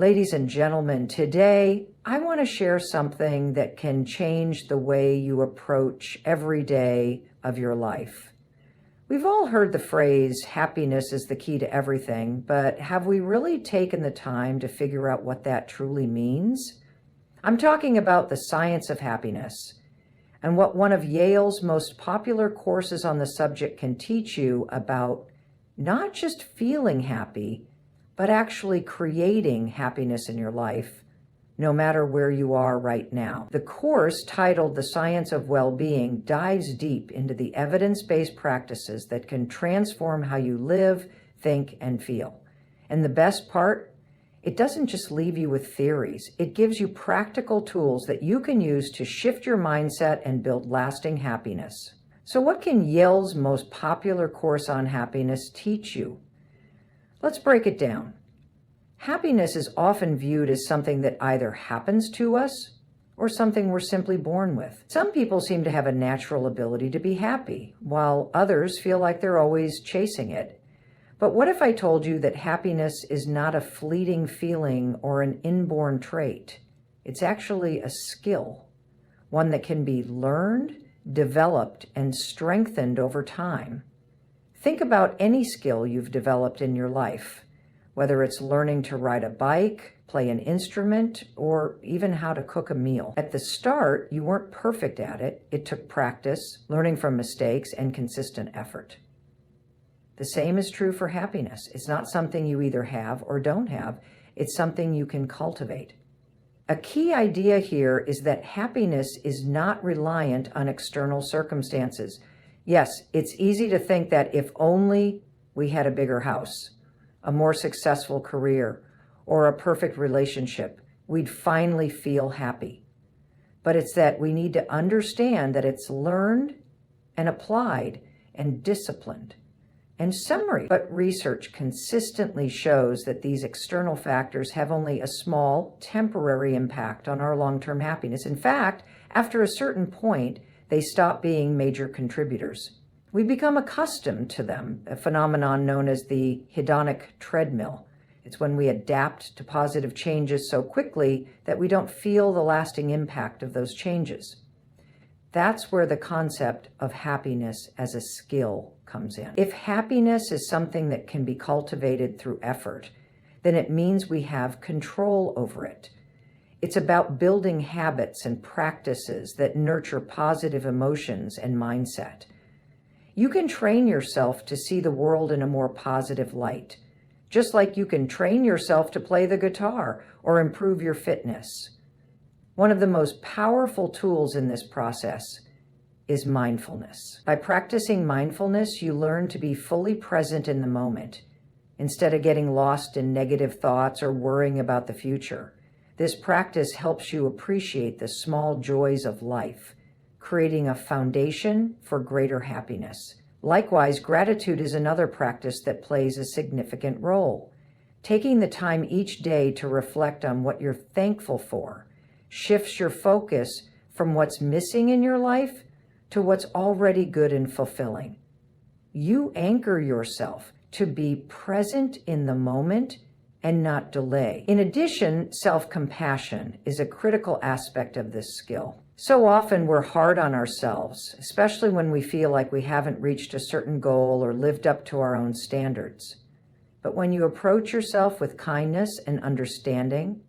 Ladies and gentlemen, today I want to share something that can change the way you approach every day of your life. We've all heard the phrase, happiness is the key to everything, but have we really taken the time to figure out what that truly means? I'm talking about the science of happiness and what one of Yale's most popular courses on the subject can teach you about not just feeling happy, but actually creating happiness in your life, no matter where you are right now. The course, titled The Science of Well-Being, dives deep into the evidence-based practices that can transform how you live, think, and feel. And the best part, it doesn't just leave you with theories. It gives you practical tools that you can use to shift your mindset and build lasting happiness. So what can Yale's most popular course on happiness teach you? Let's break it down. Happiness is often viewed as something that either happens to us or something we're simply born with. Some people seem to have a natural ability to be happy, while others feel like they're always chasing it. But what if I told you that happiness is not a fleeting feeling or an inborn trait? It's actually a skill, one that can be learned, developed, and strengthened over time. Think about any skill you've developed in your life, whether it's learning to ride a bike, play an instrument, or even how to cook a meal. At the start, you weren't perfect at it. It took practice, learning from mistakes, and consistent effort. The same is true for happiness. It's not something you either have or don't have. It's something you can cultivate. A key idea here is that happiness is not reliant on external circumstances. Yes, it's easy to think that if only we had a bigger house, a more successful career, or a perfect relationship, we'd finally feel happy. But it's that we need to understand that it's learned and applied and disciplined and summary. But research consistently shows that these external factors have only a small, temporary impact on our long-term happiness. In fact, after a certain point, they stop being major contributors. We become accustomed to them, a phenomenon known as the hedonic treadmill. It's when we adapt to positive changes so quickly that we don't feel the lasting impact of those changes. That's where the concept of happiness as a skill comes in. If happiness is something that can be cultivated through effort, then it means we have control over it. It's about building habits and practices that nurture positive emotions and mindset. You can train yourself to see the world in a more positive light, just like you can train yourself to play the guitar or improve your fitness. One of the most powerful tools in this process is mindfulness. By practicing mindfulness, you learn to be fully present in the moment, instead of getting lost in negative thoughts or worrying about the future. This practice helps you appreciate the small joys of life, creating a foundation for greater happiness. Likewise, gratitude is another practice that plays a significant role. Taking the time each day to reflect on what you're thankful for shifts your focus from what's missing in your life to what's already good and fulfilling. You anchor yourself to be present in the moment and not delay. In addition, self-compassion is a critical aspect of this skill. So often we're hard on ourselves, especially when we feel like we haven't reached a certain goal or lived up to our own standards. But when you approach yourself with kindness and understanding,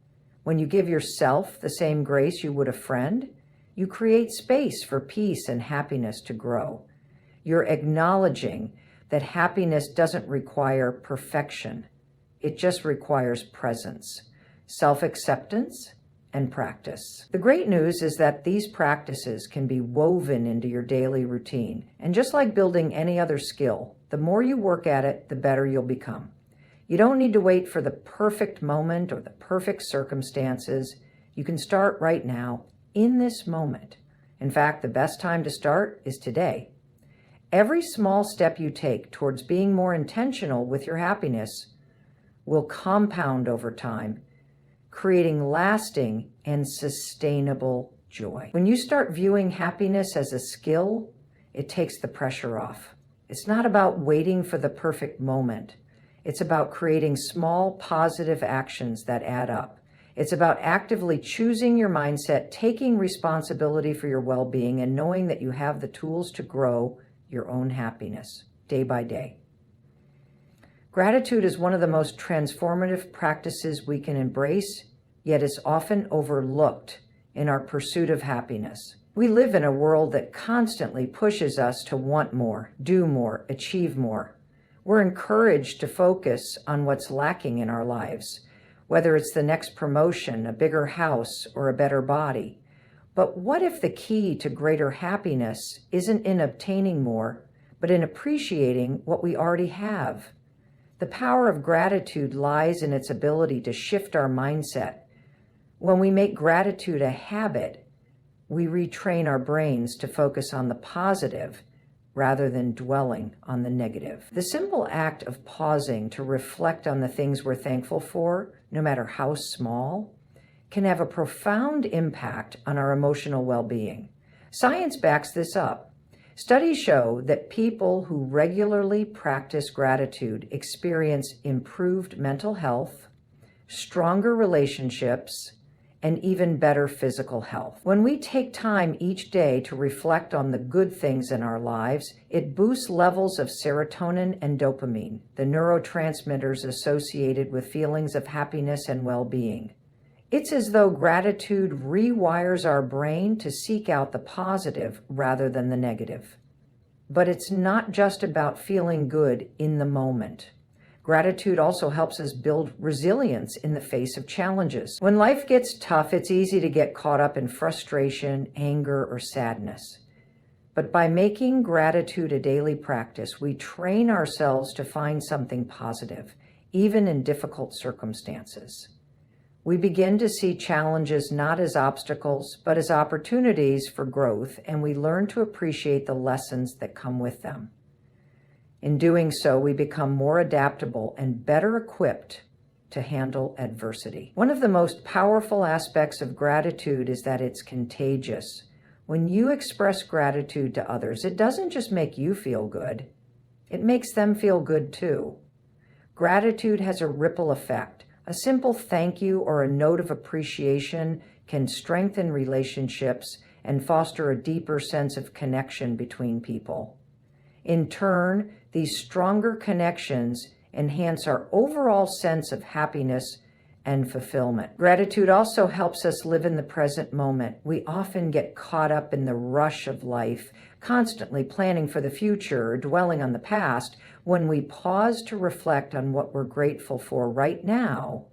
when you give yourself the same grace you would a friend, you create space for peace and happiness to grow. You're acknowledging that happiness doesn't require perfection. It just requires presence, self-acceptance, and practice. The great news is that these practices can be woven into your daily routine. And just like building any other skill, the more you work at it, the better you'll become. You don't need to wait for the perfect moment or the perfect circumstances. You can start right now, in this moment. In fact, the best time to start is today. Every small step you take towards being more intentional with your happiness will compound over time, creating lasting and sustainable joy. When you start viewing happiness as a skill, it takes the pressure off. It's not about waiting for the perfect moment. It's about creating small positive actions that add up. It's about actively choosing your mindset, taking responsibility for your well-being, and knowing that you have the tools to grow your own happiness day by day. Gratitude is one of the most transformative practices we can embrace, yet it's often overlooked in our pursuit of happiness. We live in a world that constantly pushes us to want more, do more, achieve more. We're encouraged to focus on what's lacking in our lives, whether it's the next promotion, a bigger house, or a better body. But what if the key to greater happiness isn't in obtaining more, but in appreciating what we already have? The power of gratitude lies in its ability to shift our mindset. When we make gratitude a habit, we retrain our brains to focus on the positive rather than dwelling on the negative. The simple act of pausing to reflect on the things we're thankful for, no matter how small, can have a profound impact on our emotional well-being. Science backs this up. Studies show that people who regularly practice gratitude experience improved mental health, stronger relationships, and even better physical health. When we take time each day to reflect on the good things in our lives, it boosts levels of serotonin and dopamine, the neurotransmitters associated with feelings of happiness and well-being. It's as though gratitude rewires our brain to seek out the positive rather than the negative. But it's not just about feeling good in the moment. Gratitude also helps us build resilience in the face of challenges. When life gets tough, it's easy to get caught up in frustration, anger, or sadness. But by making gratitude a daily practice, we train ourselves to find something positive, even in difficult circumstances. We begin to see challenges not as obstacles, but as opportunities for growth, and we learn to appreciate the lessons that come with them. In doing so, we become more adaptable and better equipped to handle adversity. One of the most powerful aspects of gratitude is that it's contagious. When you express gratitude to others, it doesn't just make you feel good, it makes them feel good too. Gratitude has a ripple effect. A simple thank you or a note of appreciation can strengthen relationships and foster a deeper sense of connection between people. In turn, these stronger connections enhance our overall sense of happiness and fulfillment. Gratitude also helps us live in the present moment. We often get caught up in the rush of life, constantly planning for the future or dwelling on the past. When we pause to reflect on what we're grateful for right now,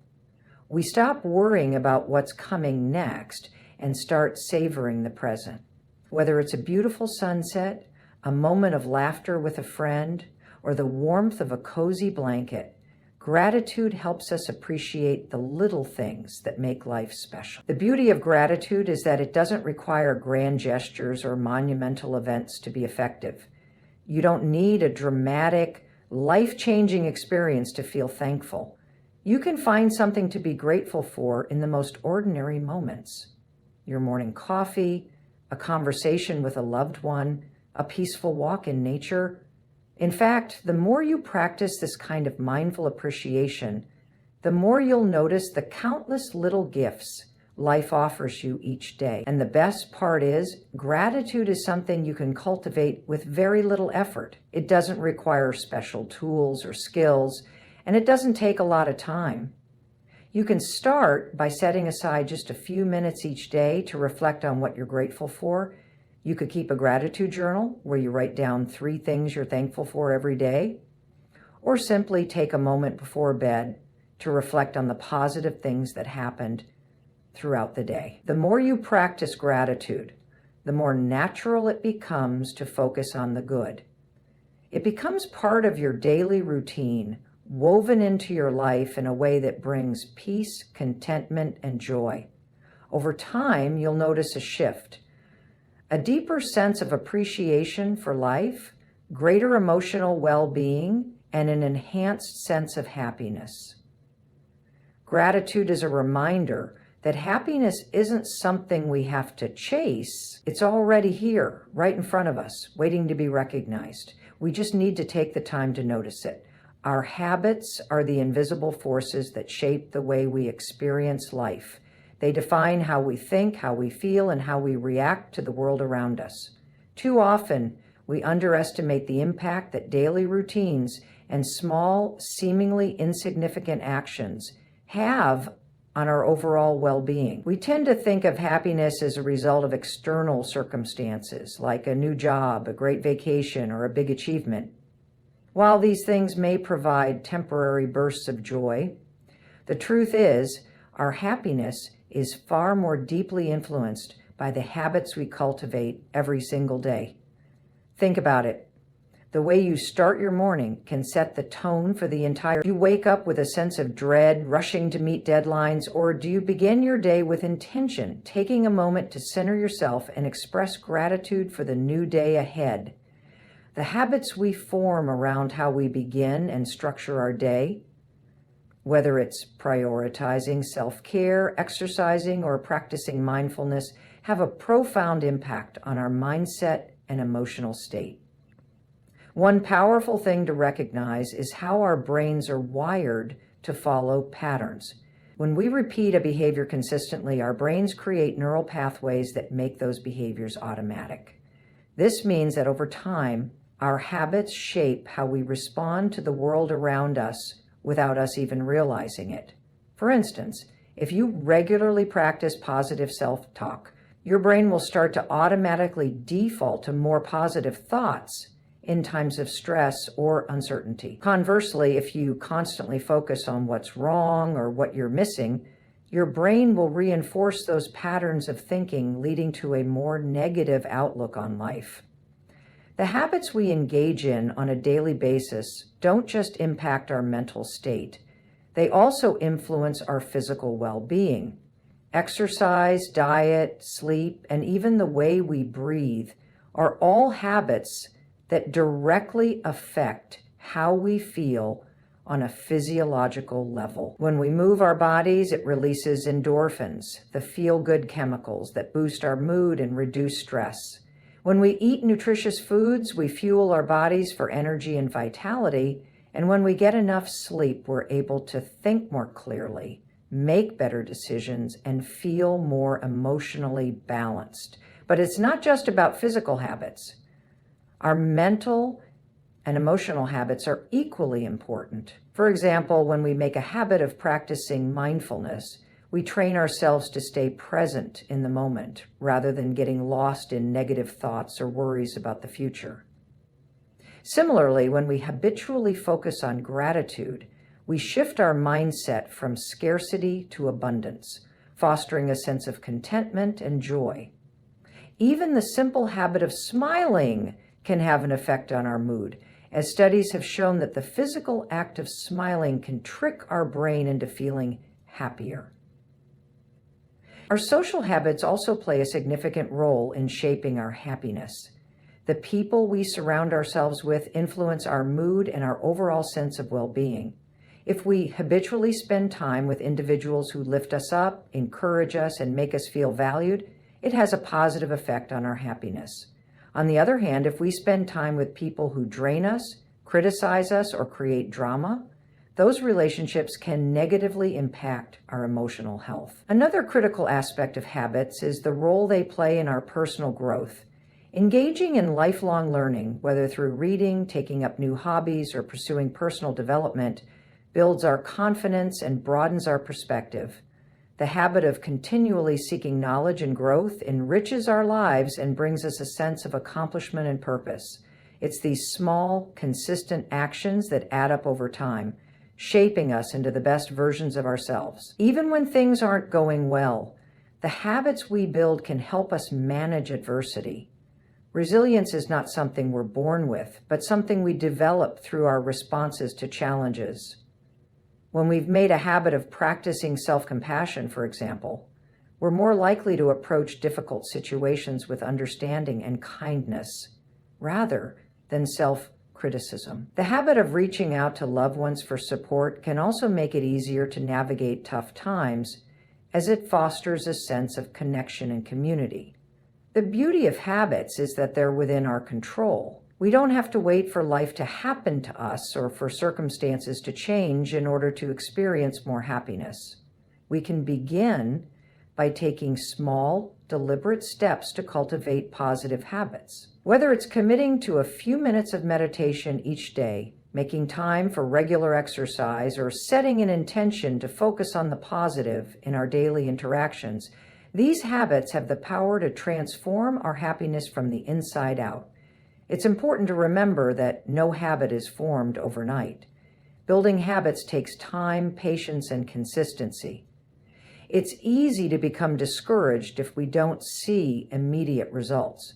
we stop worrying about what's coming next and start savoring the present. Whether it's a beautiful sunset, a moment of laughter with a friend, or the warmth of a cozy blanket, gratitude helps us appreciate the little things that make life special. The beauty of gratitude is that it doesn't require grand gestures or monumental events to be effective. You don't need a dramatic, life-changing experience to feel thankful. You can find something to be grateful for in the most ordinary moments. Your morning coffee, a conversation with a loved one, a peaceful walk in nature. In fact, the more you practice this kind of mindful appreciation, the more you'll notice the countless little gifts life offers you each day. And the best part is, gratitude is something you can cultivate with very little effort. It doesn't require special tools or skills, and it doesn't take a lot of time. You can start by setting aside just a few minutes each day to reflect on what you're grateful for. You could keep a gratitude journal where you write down 3 things you're thankful for every day, or simply take a moment before bed to reflect on the positive things that happened throughout the day. The more you practice gratitude, the more natural it becomes to focus on the good. It becomes part of your daily routine, woven into your life in a way that brings peace, contentment, and joy. Over time, you'll notice a shift. A deeper sense of appreciation for life, greater emotional well-being, and an enhanced sense of happiness. Gratitude is a reminder that happiness isn't something we have to chase. It's already here, right in front of us, waiting to be recognized. We just need to take the time to notice it. Our habits are the invisible forces that shape the way we experience life. They define how we think, how we feel, and how we react to the world around us. Too often, we underestimate the impact that daily routines and small, seemingly insignificant actions have on our overall well-being. We tend to think of happiness as a result of external circumstances, like a new job, a great vacation, or a big achievement. While these things may provide temporary bursts of joy, the truth is our happiness is far more deeply influenced by the habits we cultivate every single day. Think about it. The way you start your morning can set the tone for the entire. Do you wake up with a sense of dread, rushing to meet deadlines, or do you begin your day with intention, taking a moment to center yourself and express gratitude for the new day ahead? The habits we form around how we begin and structure our day, whether it's prioritizing self-care, exercising, or practicing mindfulness, have a profound impact on our mindset and emotional state. One powerful thing to recognize is how our brains are wired to follow patterns. When we repeat a behavior consistently, our brains create neural pathways that make those behaviors automatic. This means that over time, our habits shape how we respond to the world around us without us even realizing it. For instance, if you regularly practice positive self-talk, your brain will start to automatically default to more positive thoughts in times of stress or uncertainty. Conversely, if you constantly focus on what's wrong or what you're missing, your brain will reinforce those patterns of thinking, leading to a more negative outlook on life. The habits we engage in on a daily basis don't just impact our mental state. They also influence our physical well-being. Exercise, diet, sleep, and even the way we breathe are all habits that directly affect how we feel on a physiological level. When we move our bodies, it releases endorphins, the feel-good chemicals that boost our mood and reduce stress. When we eat nutritious foods, we fuel our bodies for energy and vitality, and when we get enough sleep, we're able to think more clearly, make better decisions, and feel more emotionally balanced. But it's not just about physical habits. Our mental and emotional habits are equally important. For example, when we make a habit of practicing mindfulness, we train ourselves to stay present in the moment rather than getting lost in negative thoughts or worries about the future. Similarly, when we habitually focus on gratitude, we shift our mindset from scarcity to abundance, fostering a sense of contentment and joy. Even the simple habit of smiling can have an effect on our mood, as studies have shown that the physical act of smiling can trick our brain into feeling happier. Our social habits also play a significant role in shaping our happiness. The people we surround ourselves with influence our mood and our overall sense of well-being. If we habitually spend time with individuals who lift us up, encourage us, and make us feel valued, it has a positive effect on our happiness. On the other hand, if we spend time with people who drain us, criticize us, or create drama, those relationships can negatively impact our emotional health. Another critical aspect of habits is the role they play in our personal growth. Engaging in lifelong learning, whether through reading, taking up new hobbies, or pursuing personal development, builds our confidence and broadens our perspective. The habit of continually seeking knowledge and growth enriches our lives and brings us a sense of accomplishment and purpose. It's these small, consistent actions that add up over time, shaping us into the best versions of ourselves. Even when things aren't going well, the habits we build can help us manage adversity. Resilience is not something we're born with, but something we develop through our responses to challenges. When we've made a habit of practicing self-compassion, for example, we're more likely to approach difficult situations with understanding and kindness, rather than self-criticism. The habit of reaching out to loved ones for support can also make it easier to navigate tough times, as it fosters a sense of connection and community. The beauty of habits is that they're within our control. We don't have to wait for life to happen to us or for circumstances to change in order to experience more happiness. We can begin by taking small, deliberate steps to cultivate positive habits. Whether it's committing to a few minutes of meditation each day, making time for regular exercise, or setting an intention to focus on the positive in our daily interactions, these habits have the power to transform our happiness from the inside out. It's important to remember that no habit is formed overnight. Building habits takes time, patience, and consistency. It's easy to become discouraged if we don't see immediate results,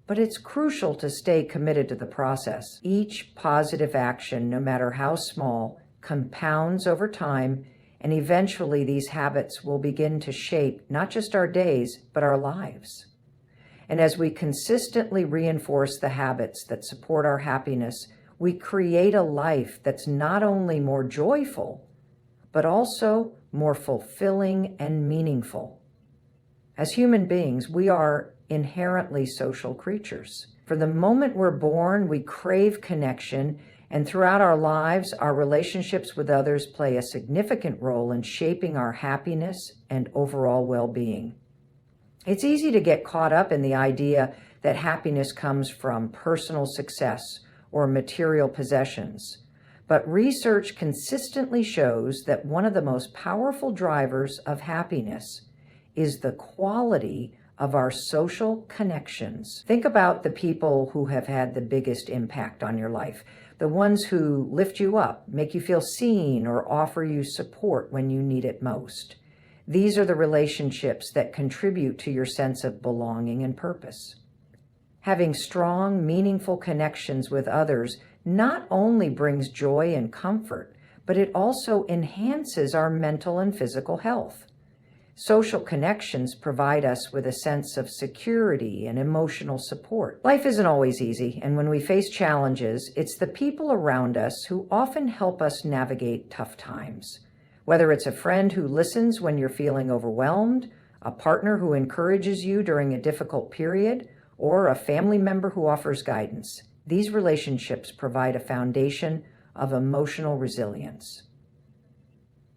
but it's crucial to stay committed to the process. Each positive action, no matter how small, compounds over time, and eventually these habits will begin to shape not just our days, but our lives. And as we consistently reinforce the habits that support our happiness, we create a life that's not only more joyful, but also more fulfilling and meaningful. As human beings, we are inherently social creatures. From the moment we're born, we crave connection, and throughout our lives, our relationships with others play a significant role in shaping our happiness and overall well-being. It's easy to get caught up in the idea that happiness comes from personal success or material possessions. But research consistently shows that one of the most powerful drivers of happiness is the quality of our social connections. Think about the people who have had the biggest impact on your life, the ones who lift you up, make you feel seen, or offer you support when you need it most. These are the relationships that contribute to your sense of belonging and purpose. Having strong, meaningful connections with others not only brings joy and comfort, but it also enhances our mental and physical health. Social connections provide us with a sense of security and emotional support. Life isn't always easy, and when we face challenges, it's the people around us who often help us navigate tough times. Whether it's a friend who listens when you're feeling overwhelmed, a partner who encourages you during a difficult period, or a family member who offers guidance, these relationships provide a foundation of emotional resilience.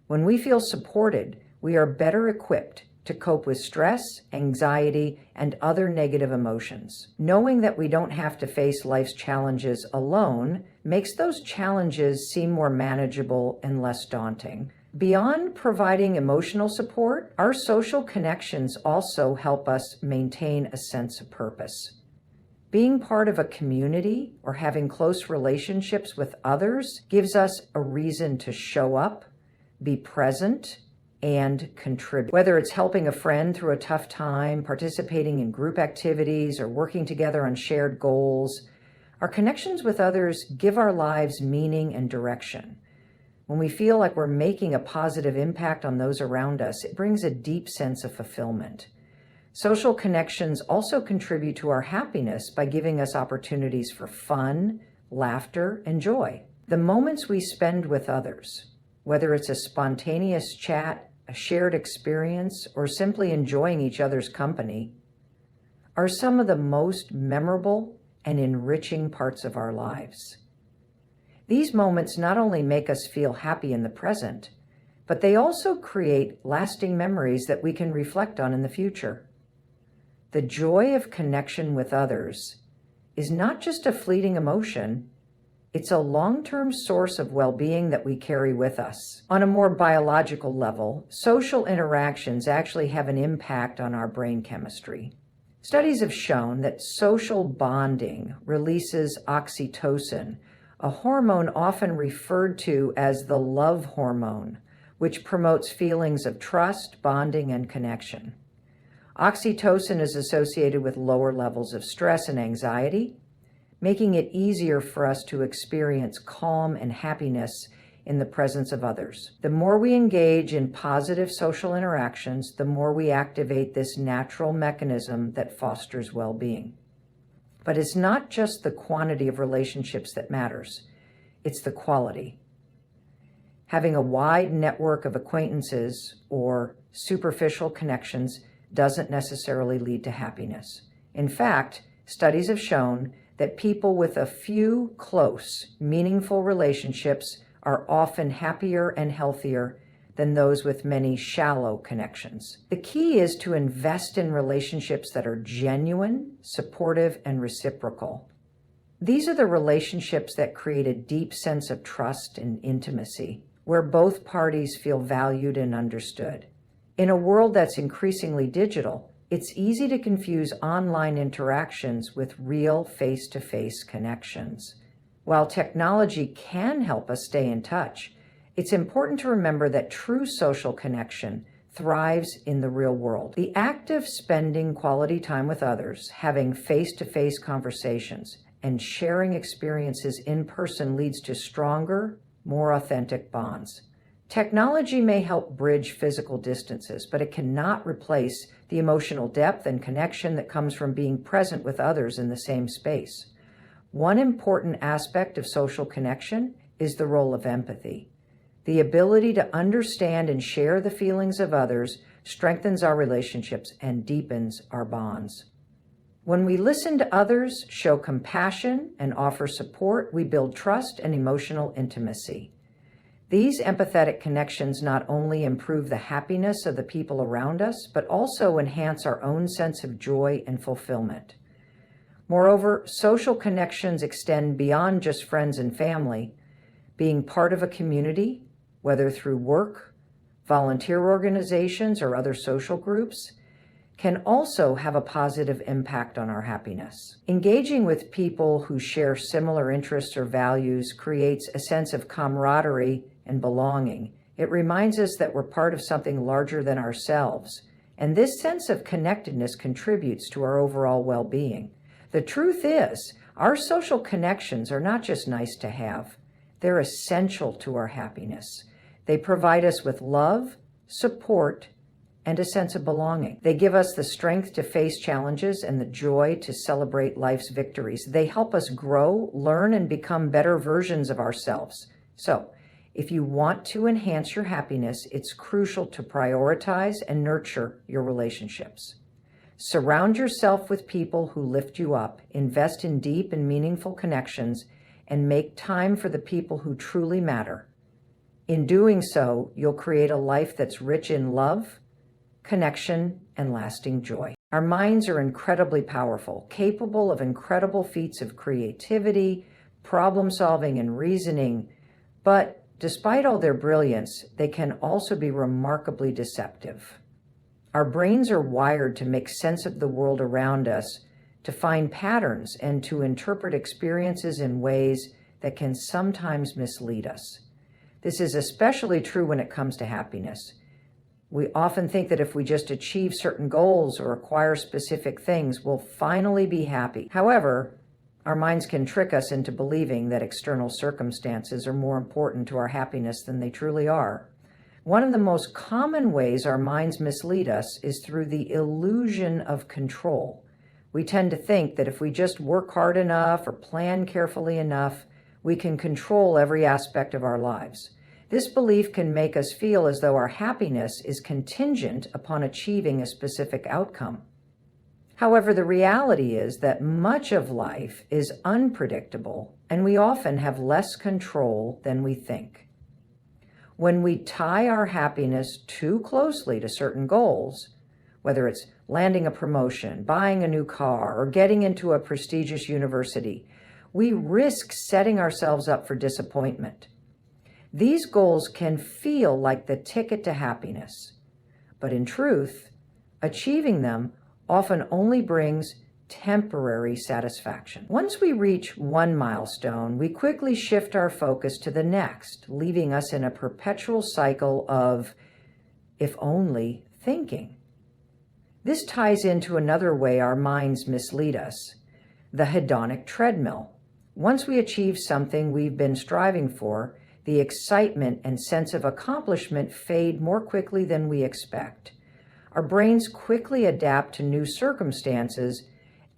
When we feel supported, we are better equipped to cope with stress, anxiety, and other negative emotions. Knowing that we don't have to face life's challenges alone makes those challenges seem more manageable and less daunting. Beyond providing emotional support, our social connections also help us maintain a sense of purpose. Being part of a community or having close relationships with others gives us a reason to show up, be present, and contribute. Whether it's helping a friend through a tough time, participating in group activities, or working together on shared goals, our connections with others give our lives meaning and direction. When we feel like we're making a positive impact on those around us, it brings a deep sense of fulfillment. Social connections also contribute to our happiness by giving us opportunities for fun, laughter, and joy. The moments we spend with others, whether it's a spontaneous chat, a shared experience, or simply enjoying each other's company, are some of the most memorable and enriching parts of our lives. These moments not only make us feel happy in the present, but they also create lasting memories that we can reflect on in the future. The joy of connection with others is not just a fleeting emotion, it's a long-term source of well-being that we carry with us. On a more biological level, social interactions actually have an impact on our brain chemistry. Studies have shown that social bonding releases oxytocin, a hormone often referred to as the love hormone, which promotes feelings of trust, bonding, and connection. Oxytocin is associated with lower levels of stress and anxiety, making it easier for us to experience calm and happiness in the presence of others. The more we engage in positive social interactions, the more we activate this natural mechanism that fosters well-being. But it's not just the quantity of relationships that matters, it's the quality. Having a wide network of acquaintances or superficial connections doesn't necessarily lead to happiness. In fact, studies have shown that people with a few close, meaningful relationships are often happier and healthier than those with many shallow connections. The key is to invest in relationships that are genuine, supportive, and reciprocal. These are the relationships that create a deep sense of trust and intimacy, where both parties feel valued and understood. In a world that's increasingly digital, it's easy to confuse online interactions with real face-to-face connections. While technology can help us stay in touch, it's important to remember that true social connection thrives in the real world. The act of spending quality time with others, having face-to-face conversations, and sharing experiences in person leads to stronger, more authentic bonds. Technology may help bridge physical distances, but it cannot replace the emotional depth and connection that comes from being present with others in the same space. One important aspect of social connection is the role of empathy. The ability to understand and share the feelings of others strengthens our relationships and deepens our bonds. When we listen to others, show compassion, and offer support, we build trust and emotional intimacy. These empathetic connections not only improve the happiness of the people around us, but also enhance our own sense of joy and fulfillment. Moreover, social connections extend beyond just friends and family. Being part of a community, whether through work, volunteer organizations, or other social groups, can also have a positive impact on our happiness. Engaging with people who share similar interests or values creates a sense of camaraderie and belonging. It reminds us that we're part of something larger than ourselves, and this sense of connectedness contributes to our overall well-being. The truth is, our social connections are not just nice to have. They're essential to our happiness. They provide us with love, support, and a sense of belonging. They give us the strength to face challenges and the joy to celebrate life's victories. They help us grow, learn, and become better versions of ourselves. So, if you want to enhance your happiness, it's crucial to prioritize and nurture your relationships. Surround yourself with people who lift you up, invest in deep and meaningful connections, and make time for the people who truly matter. In doing so, you'll create a life that's rich in love, connection, and lasting joy. Our minds are incredibly powerful, capable of incredible feats of creativity, problem solving, and reasoning, but despite all their brilliance, they can also be remarkably deceptive. Our brains are wired to make sense of the world around us, to find patterns, and to interpret experiences in ways that can sometimes mislead us. This is especially true when it comes to happiness. We often think that if we just achieve certain goals or acquire specific things, we'll finally be happy. However, our minds can trick us into believing that external circumstances are more important to our happiness than they truly are. One of the most common ways our minds mislead us is through the illusion of control. We tend to think that if we just work hard enough or plan carefully enough, we can control every aspect of our lives. This belief can make us feel as though our happiness is contingent upon achieving a specific outcome. However, the reality is that much of life is unpredictable, and we often have less control than we think. When we tie our happiness too closely to certain goals, whether it's landing a promotion, buying a new car, or getting into a prestigious university, we risk setting ourselves up for disappointment. These goals can feel like the ticket to happiness, but in truth, achieving them often only brings temporary satisfaction. Once we reach one milestone, we quickly shift our focus to the next, leaving us in a perpetual cycle of if only thinking. This ties into another way our minds mislead us, the hedonic treadmill. Once we achieve something we've been striving for, the excitement and sense of accomplishment fade more quickly than we expect. Our brains quickly adapt to new circumstances,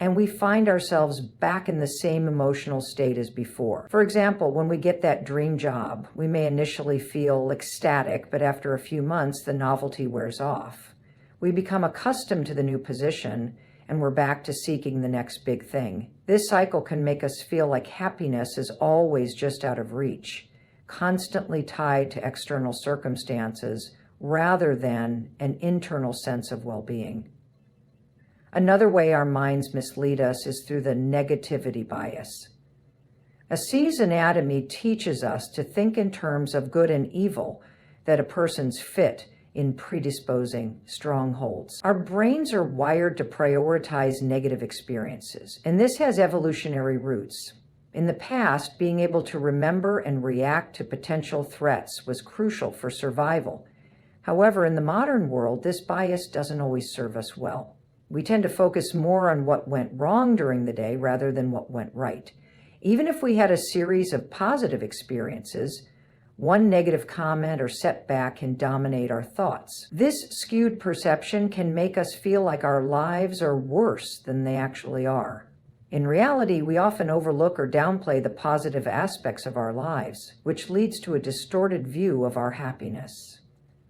and we find ourselves back in the same emotional state as before. For example, when we get that dream job, we may initially feel ecstatic, but after a few months, the novelty wears off. We become accustomed to the new position, and we're back to seeking the next big thing. This cycle can make us feel like happiness is always just out of reach, constantly tied to external circumstances rather than an internal sense of well-being. Another way our minds mislead us is through the negativity bias. Assi's anatomy teaches us to think in terms of good and evil, that a person's fit in predisposing strongholds. Our brains are wired to prioritize negative experiences, and this has evolutionary roots. In the past, being able to remember and react to potential threats was crucial for survival. However, in the modern world, this bias doesn't always serve us well. We tend to focus more on what went wrong during the day rather than what went right. Even if we had a series of positive experiences, one negative comment or setback can dominate our thoughts. This skewed perception can make us feel like our lives are worse than they actually are. In reality, we often overlook or downplay the positive aspects of our lives, which leads to a distorted view of our happiness.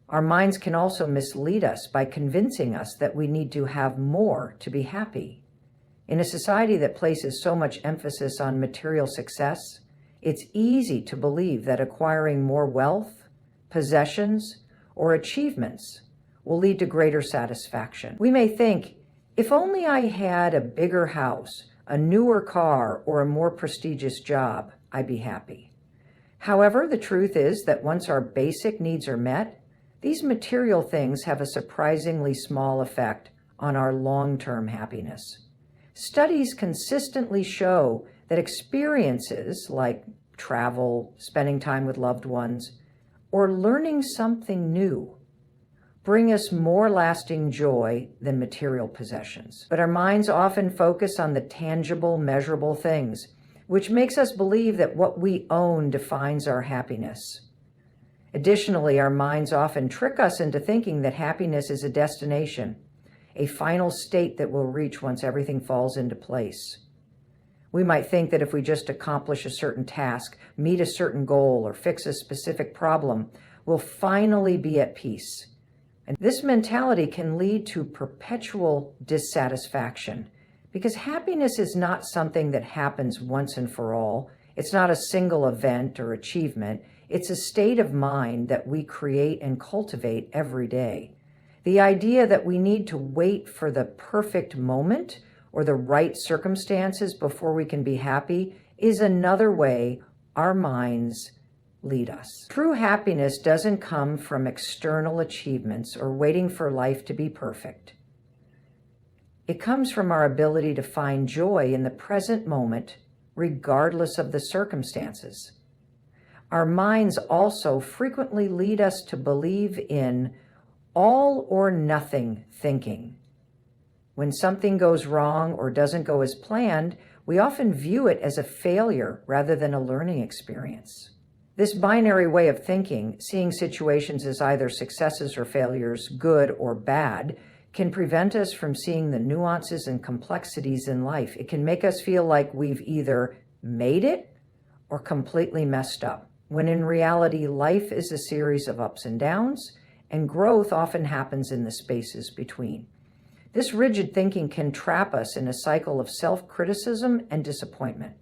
Our minds can also mislead us by convincing us that we need to have more to be happy. In a society that places so much emphasis on material success, it's easy to believe that acquiring more wealth, possessions, or achievements will lead to greater satisfaction. We may think, if only I had a bigger house, a newer car, or a more prestigious job, I'd be happy. However, the truth is that once our basic needs are met, these material things have a surprisingly small effect on our long-term happiness. Studies consistently show that experiences like travel, spending time with loved ones, or learning something new bring us more lasting joy than material possessions. But our minds often focus on the tangible, measurable things, which makes us believe that what we own defines our happiness. Additionally, our minds often trick us into thinking that happiness is a destination, a final state that we'll reach once everything falls into place. We might think that if we just accomplish a certain task, meet a certain goal, or fix a specific problem, we'll finally be at peace. And this mentality can lead to perpetual dissatisfaction, because happiness is not something that happens once and for all. It's not a single event or achievement. It's a state of mind that we create and cultivate every day. The idea that we need to wait for the perfect moment or the right circumstances before we can be happy is another way our minds lead us. True happiness doesn't come from external achievements or waiting for life to be perfect. It comes from our ability to find joy in the present moment, regardless of the circumstances. Our minds also frequently lead us to believe in all or nothing thinking. When something goes wrong or doesn't go as planned, we often view it as a failure rather than a learning experience. This binary way of thinking, seeing situations as either successes or failures, good or bad, can prevent us from seeing the nuances and complexities in life. It can make us feel like we've either made it or completely messed up, when in reality, life is a series of ups and downs, and growth often happens in the spaces between. This rigid thinking can trap us in a cycle of self-criticism and disappointment,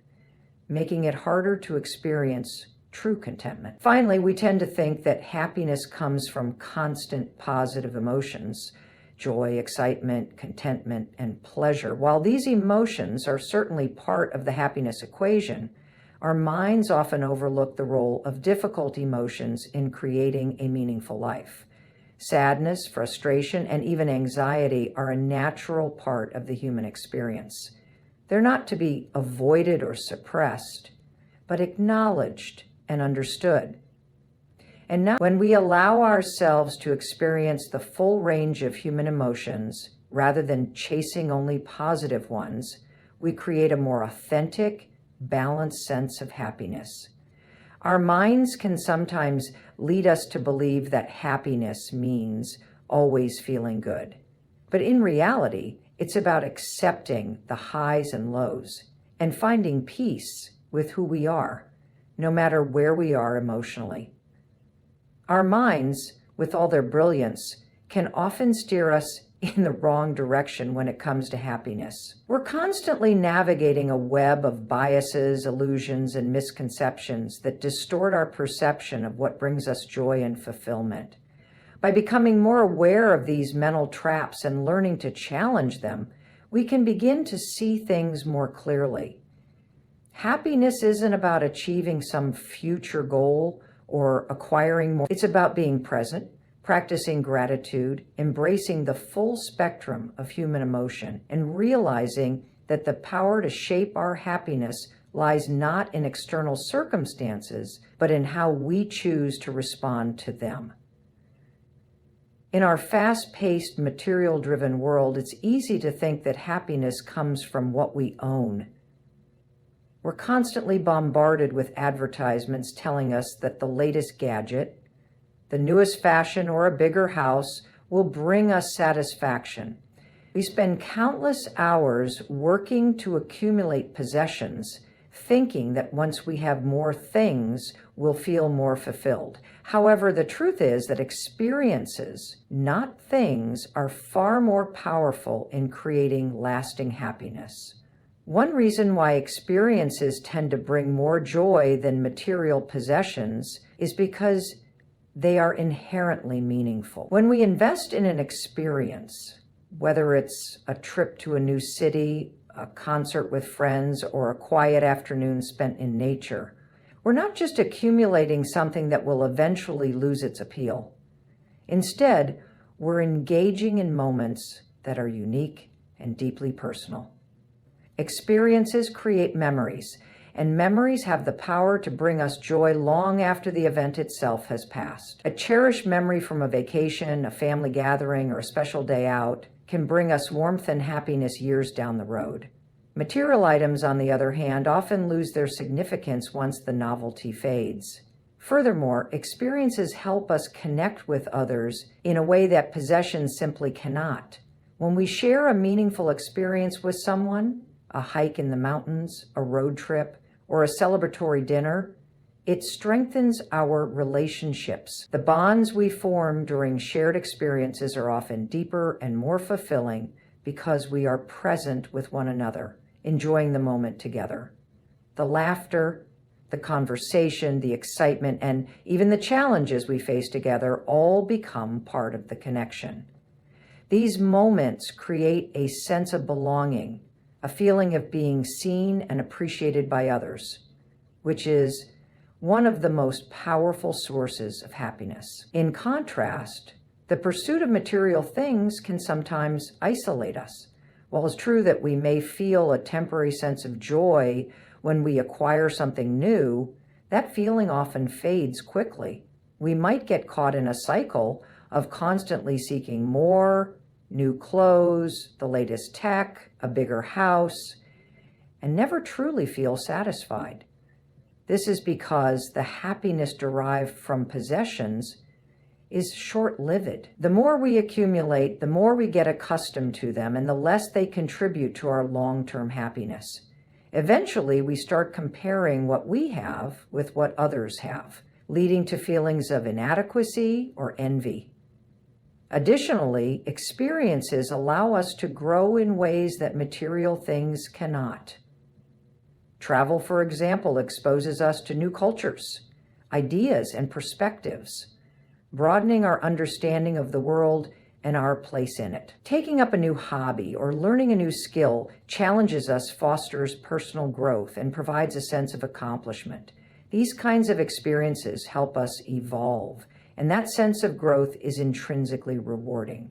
making it harder to experience true contentment. Finally, we tend to think that happiness comes from constant positive emotions, joy, excitement, contentment, and pleasure. While these emotions are certainly part of the happiness equation, our minds often overlook the role of difficult emotions in creating a meaningful life. Sadness, frustration, and even anxiety are a natural part of the human experience. They're not to be avoided or suppressed, but acknowledged and understood. And now, when we allow ourselves to experience the full range of human emotions, rather than chasing only positive ones, we create a more authentic, balanced sense of happiness. Our minds can sometimes lead us to believe that happiness means always feeling good. But in reality, it's about accepting the highs and lows and finding peace with who we are, no matter where we are emotionally. Our minds, with all their brilliance, can often steer us in the wrong direction when it comes to happiness. We're constantly navigating a web of biases, illusions, and misconceptions that distort our perception of what brings us joy and fulfillment. By becoming more aware of these mental traps and learning to challenge them, we can begin to see things more clearly. Happiness isn't about achieving some future goal or acquiring more. It's about being present, practicing gratitude, embracing the full spectrum of human emotion, and realizing that the power to shape our happiness lies not in external circumstances, but in how we choose to respond to them. In our fast-paced, material-driven world, it's easy to think that happiness comes from what we own. We're constantly bombarded with advertisements telling us that the latest gadget, the newest fashion, or a bigger house will bring us satisfaction. We spend countless hours working to accumulate possessions, thinking that once we have more things, we'll feel more fulfilled. However, the truth is that experiences, not things, are far more powerful in creating lasting happiness. One reason why experiences tend to bring more joy than material possessions is because they are inherently meaningful. When we invest in an experience, whether it's a trip to a new city, a concert with friends, or a quiet afternoon spent in nature, we're not just accumulating something that will eventually lose its appeal. Instead, we're engaging in moments that are unique and deeply personal. Experiences create memories, and memories have the power to bring us joy long after the event itself has passed. A cherished memory from a vacation, a family gathering, or a special day out can bring us warmth and happiness years down the road. Material items, on the other hand, often lose their significance once the novelty fades. Furthermore, experiences help us connect with others in a way that possessions simply cannot. When we share a meaningful experience with someone, a hike in the mountains, a road trip, or a celebratory dinner, it strengthens our relationships. The bonds we form during shared experiences are often deeper and more fulfilling because we are present with one another, enjoying the moment together. The laughter, the conversation, the excitement, and even the challenges we face together all become part of the connection. These moments create a sense of belonging, a feeling of being seen and appreciated by others, which is one of the most powerful sources of happiness. In contrast, the pursuit of material things can sometimes isolate us. While it's true that we may feel a temporary sense of joy when we acquire something new, that feeling often fades quickly. We might get caught in a cycle of constantly seeking more, new clothes, the latest tech, a bigger house, and never truly feel satisfied. This is because the happiness derived from possessions is short-lived. The more we accumulate, the more we get accustomed to them, and the less they contribute to our long-term happiness. Eventually, we start comparing what we have with what others have, leading to feelings of inadequacy or envy. Additionally, experiences allow us to grow in ways that material things cannot. Travel, for example, exposes us to new cultures, ideas, and perspectives, broadening our understanding of the world and our place in it. Taking up a new hobby or learning a new skill challenges us, fosters personal growth, and provides a sense of accomplishment. These kinds of experiences help us evolve, and that sense of growth is intrinsically rewarding.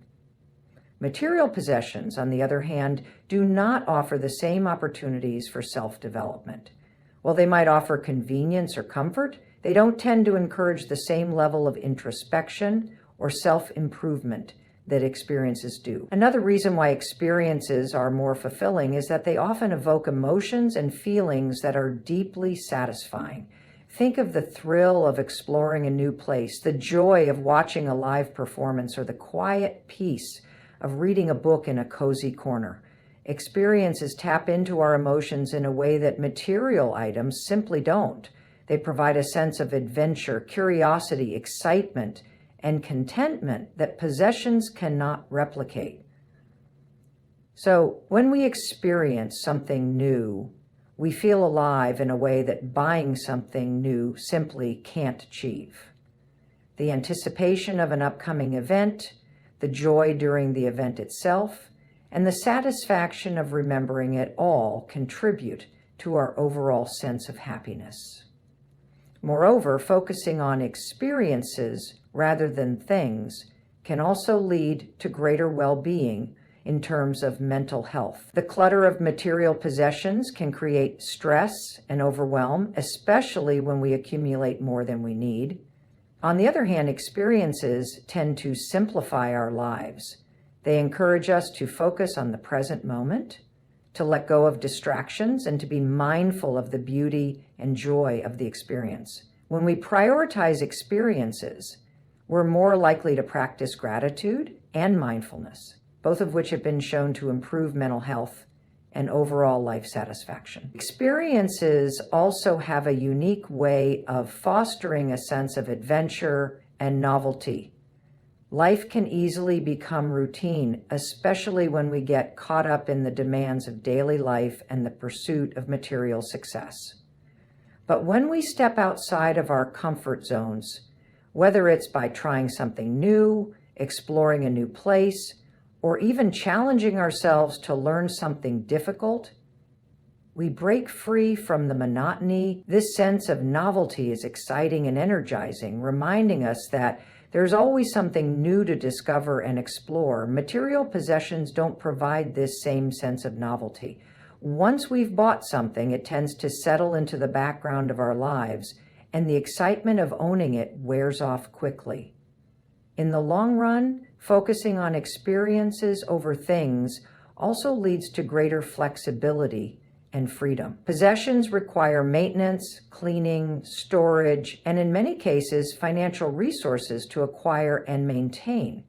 Material possessions, on the other hand, do not offer the same opportunities for self-development. While they might offer convenience or comfort, they don't tend to encourage the same level of introspection or self-improvement that experiences do. Another reason why experiences are more fulfilling is that they often evoke emotions and feelings that are deeply satisfying. Think of the thrill of exploring a new place, the joy of watching a live performance, or the quiet peace of reading a book in a cozy corner. Experiences tap into our emotions in a way that material items simply don't. They provide a sense of adventure, curiosity, excitement, and contentment that possessions cannot replicate. So when we experience something new, we feel alive in a way that buying something new simply can't achieve. The anticipation of an upcoming event, the joy during the event itself, and the satisfaction of remembering it all contribute to our overall sense of happiness. Moreover, focusing on experiences rather than things can also lead to greater well-being in terms of mental health. The clutter of material possessions can create stress and overwhelm, especially when we accumulate more than we need. On the other hand, experiences tend to simplify our lives. They encourage us to focus on the present moment, to let go of distractions, and to be mindful of the beauty and joy of the experience. When we prioritize experiences, we're more likely to practice gratitude and mindfulness, both of which have been shown to improve mental health and overall life satisfaction. Experiences also have a unique way of fostering a sense of adventure and novelty. Life can easily become routine, especially when we get caught up in the demands of daily life and the pursuit of material success. But when we step outside of our comfort zones, whether it's by trying something new, exploring a new place, or even challenging ourselves to learn something difficult, we break free from the monotony. This sense of novelty is exciting and energizing, reminding us that there's always something new to discover and explore. Material possessions don't provide this same sense of novelty. Once we've bought something, it tends to settle into the background of our lives, and the excitement of owning it wears off quickly. In the long run, focusing on experiences over things also leads to greater flexibility and freedom. Possessions require maintenance, cleaning, storage, and in many cases, financial resources to acquire and maintain.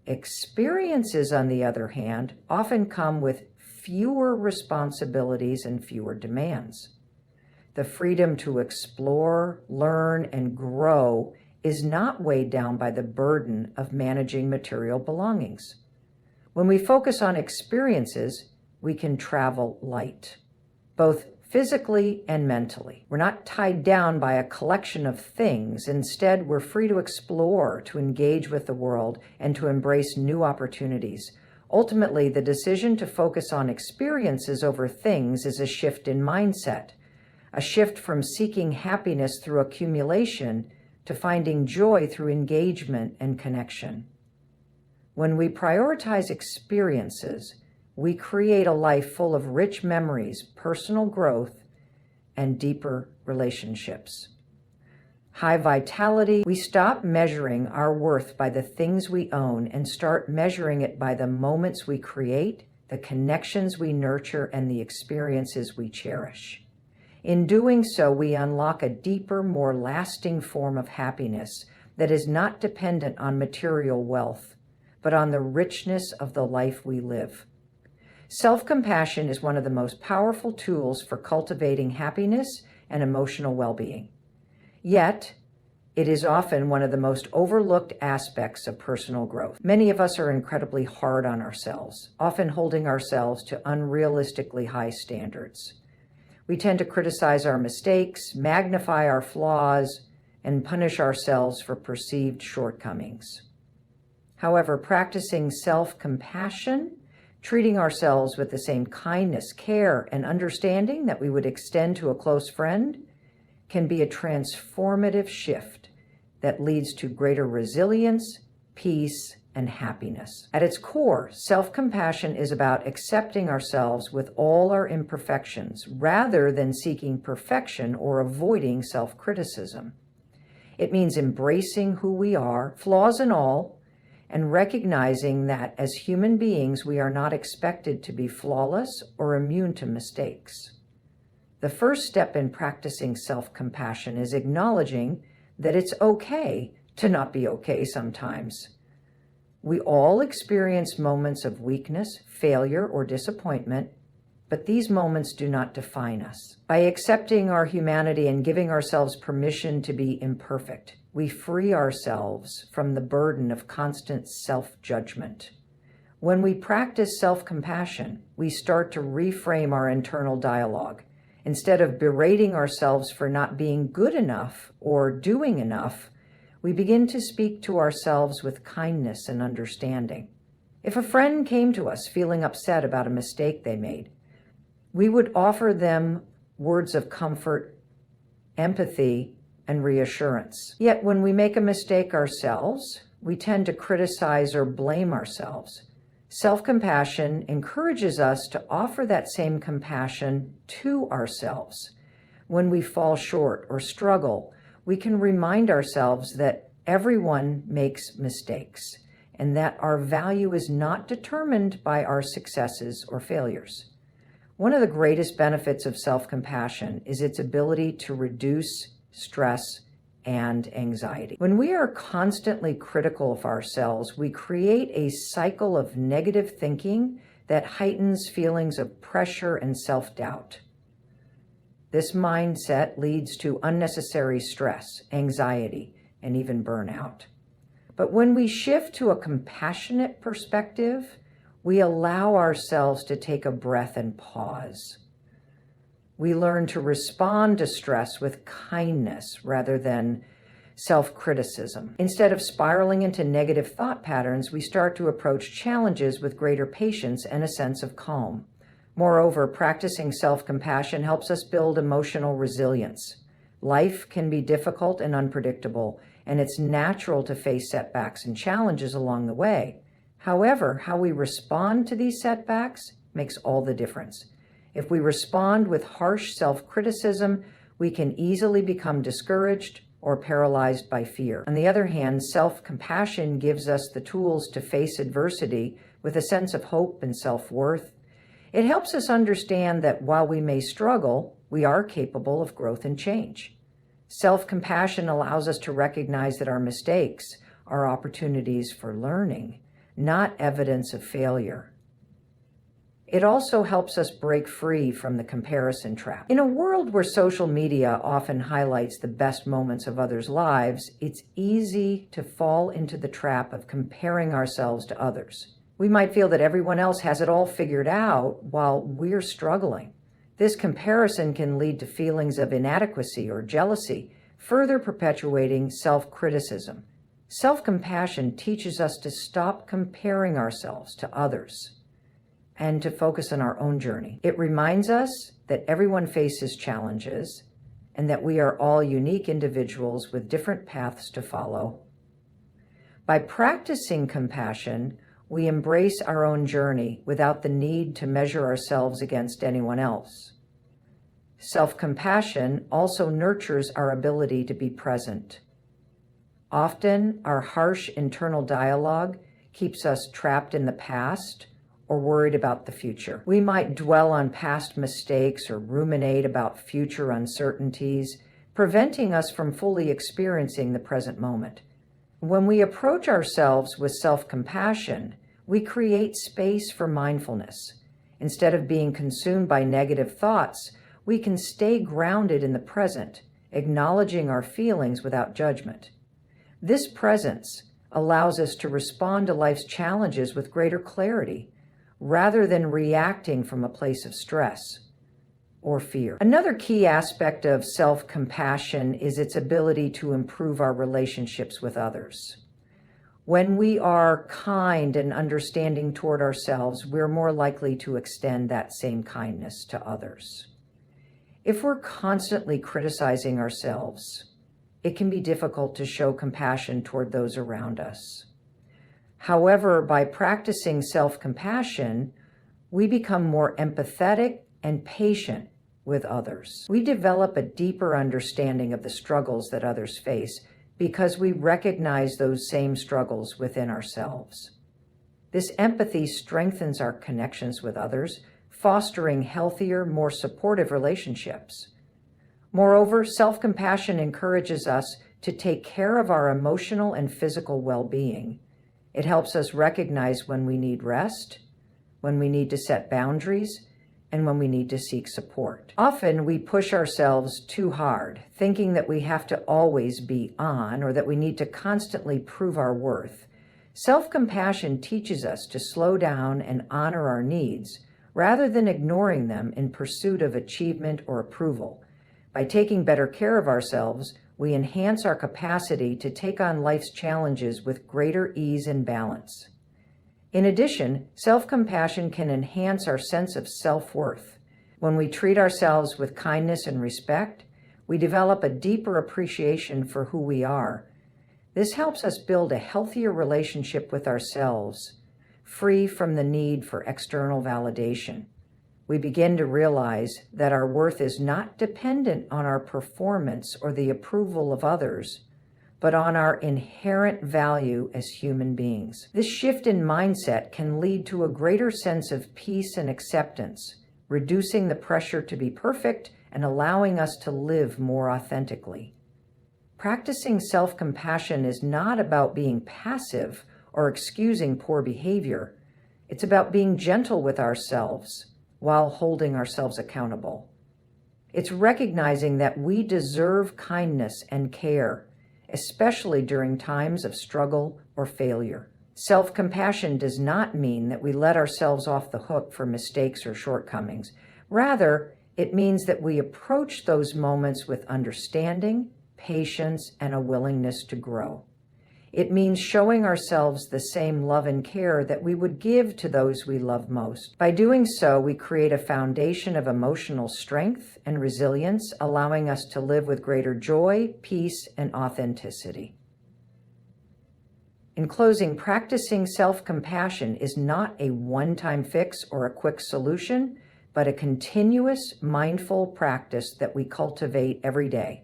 Experiences, on the other hand, often come with fewer responsibilities and fewer demands. The freedom to explore, learn, and grow is not weighed down by the burden of managing material belongings. When we focus on experiences, we can travel light, both physically and mentally. We're not tied down by a collection of things. Instead, we're free to explore, to engage with the world, and to embrace new opportunities. Ultimately, the decision to focus on experiences over things is a shift in mindset, a shift from seeking happiness through accumulation to finding joy through engagement and connection. When we prioritize experiences, we create a life full of rich memories, personal growth, and deeper relationships. High vitality, we stop measuring our worth by the things we own and start measuring it by the moments we create, the connections we nurture, and the experiences we cherish. In doing so, we unlock a deeper, more lasting form of happiness that is not dependent on material wealth, but on the richness of the life we live. Self-compassion is one of the most powerful tools for cultivating happiness and emotional well-being. Yet, it is often one of the most overlooked aspects of personal growth. Many of us are incredibly hard on ourselves, often holding ourselves to unrealistically high standards. We tend to criticize our mistakes, magnify our flaws, and punish ourselves for perceived shortcomings. However, practicing self-compassion, treating ourselves with the same kindness, care, and understanding that we would extend to a close friend, can be a transformative shift that leads to greater resilience, peace, and happiness. At its core, self-compassion is about accepting ourselves with all our imperfections rather than seeking perfection or avoiding self-criticism. It means embracing who we are, flaws and all, and recognizing that as human beings, we are not expected to be flawless or immune to mistakes. The first step in practicing self-compassion is acknowledging that it's okay to not be okay sometimes. We all experience moments of weakness, failure, or disappointment, but these moments do not define us. By accepting our humanity and giving ourselves permission to be imperfect, we free ourselves from the burden of constant self-judgment. When we practice self-compassion, we start to reframe our internal dialogue. Instead of berating ourselves for not being good enough or doing enough, we begin to speak to ourselves with kindness and understanding. If a friend came to us feeling upset about a mistake they made, we would offer them words of comfort, empathy, and reassurance. Yet when we make a mistake ourselves, we tend to criticize or blame ourselves. Self-compassion encourages us to offer that same compassion to ourselves. When we fall short or struggle, we can remind ourselves that everyone makes mistakes and that our value is not determined by our successes or failures. One of the greatest benefits of self-compassion is its ability to reduce stress and anxiety. When we are constantly critical of ourselves, we create a cycle of negative thinking that heightens feelings of pressure and self-doubt. This mindset leads to unnecessary stress, anxiety, and even burnout. But when we shift to a compassionate perspective, we allow ourselves to take a breath and pause. We learn to respond to stress with kindness rather than self-criticism. Instead of spiraling into negative thought patterns, we start to approach challenges with greater patience and a sense of calm. Moreover, practicing self-compassion helps us build emotional resilience. Life can be difficult and unpredictable, and it's natural to face setbacks and challenges along the way. However, how we respond to these setbacks makes all the difference. If we respond with harsh self-criticism, we can easily become discouraged or paralyzed by fear. On the other hand, self-compassion gives us the tools to face adversity with a sense of hope and self-worth. It helps us understand that while we may struggle, we are capable of growth and change. Self-compassion allows us to recognize that our mistakes are opportunities for learning, not evidence of failure. It also helps us break free from the comparison trap. In a world where social media often highlights the best moments of others' lives, it's easy to fall into the trap of comparing ourselves to others. We might feel that everyone else has it all figured out while we're struggling. This comparison can lead to feelings of inadequacy or jealousy, further perpetuating self-criticism. Self-compassion teaches us to stop comparing ourselves to others and to focus on our own journey. It reminds us that everyone faces challenges and that we are all unique individuals with different paths to follow. By practicing compassion, we embrace our own journey without the need to measure ourselves against anyone else. Self-compassion also nurtures our ability to be present. Often, our harsh internal dialogue keeps us trapped in the past or worried about the future. We might dwell on past mistakes or ruminate about future uncertainties, preventing us from fully experiencing the present moment. When we approach ourselves with self-compassion, we create space for mindfulness. Instead of being consumed by negative thoughts, we can stay grounded in the present, acknowledging our feelings without judgment. This presence allows us to respond to life's challenges with greater clarity, rather than reacting from a place of stress or fear. Another key aspect of self-compassion is its ability to improve our relationships with others. When we are kind and understanding toward ourselves, we're more likely to extend that same kindness to others. If we're constantly criticizing ourselves, it can be difficult to show compassion toward those around us. However, by practicing self-compassion, we become more empathetic and patient with others. We develop a deeper understanding of the struggles that others face because we recognize those same struggles within ourselves. This empathy strengthens our connections with others, fostering healthier, more supportive relationships. Moreover, self-compassion encourages us to take care of our emotional and physical well-being. It helps us recognize when we need rest, when we need to set boundaries, and when we need to seek support. Often we push ourselves too hard, thinking that we have to always be on or that we need to constantly prove our worth. Self-compassion teaches us to slow down and honor our needs, rather than ignoring them in pursuit of achievement or approval. By taking better care of ourselves, we enhance our capacity to take on life's challenges with greater ease and balance. In addition, self-compassion can enhance our sense of self-worth. When we treat ourselves with kindness and respect, we develop a deeper appreciation for who we are. This helps us build a healthier relationship with ourselves, free from the need for external validation. We begin to realize that our worth is not dependent on our performance or the approval of others, but on our inherent value as human beings. This shift in mindset can lead to a greater sense of peace and acceptance, reducing the pressure to be perfect and allowing us to live more authentically. Practicing self-compassion is not about being passive or excusing poor behavior. It's about being gentle with ourselves while holding ourselves accountable. It's recognizing that we deserve kindness and care, especially during times of struggle or failure. Self-compassion does not mean that we let ourselves off the hook for mistakes or shortcomings. Rather, it means that we approach those moments with understanding, patience, and a willingness to grow. It means showing ourselves the same love and care that we would give to those we love most. By doing so, we create a foundation of emotional strength and resilience, allowing us to live with greater joy, peace, and authenticity. In closing, practicing self-compassion is not a one-time fix or a quick solution, but a continuous, mindful practice that we cultivate every day.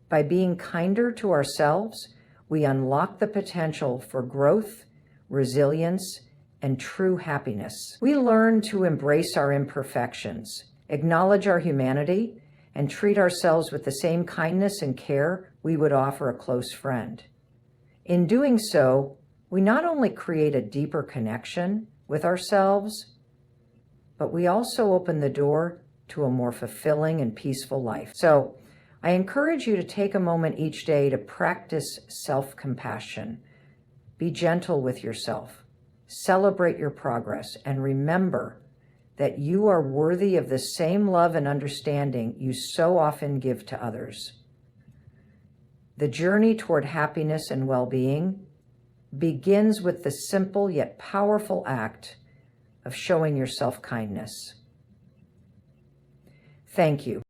By being kinder to ourselves, we unlock the potential for growth, resilience, and true happiness. We learn to embrace our imperfections, acknowledge our humanity, and treat ourselves with the same kindness and care we would offer a close friend. In doing so, we not only create a deeper connection with ourselves, but we also open the door to a more fulfilling and peaceful life. So, I encourage you to take a moment each day to practice self-compassion. Be gentle with yourself, celebrate your progress, and remember that you are worthy of the same love and understanding you so often give to others. The journey toward happiness and well-being begins with the simple yet powerful act of showing yourself kindness. Thank you.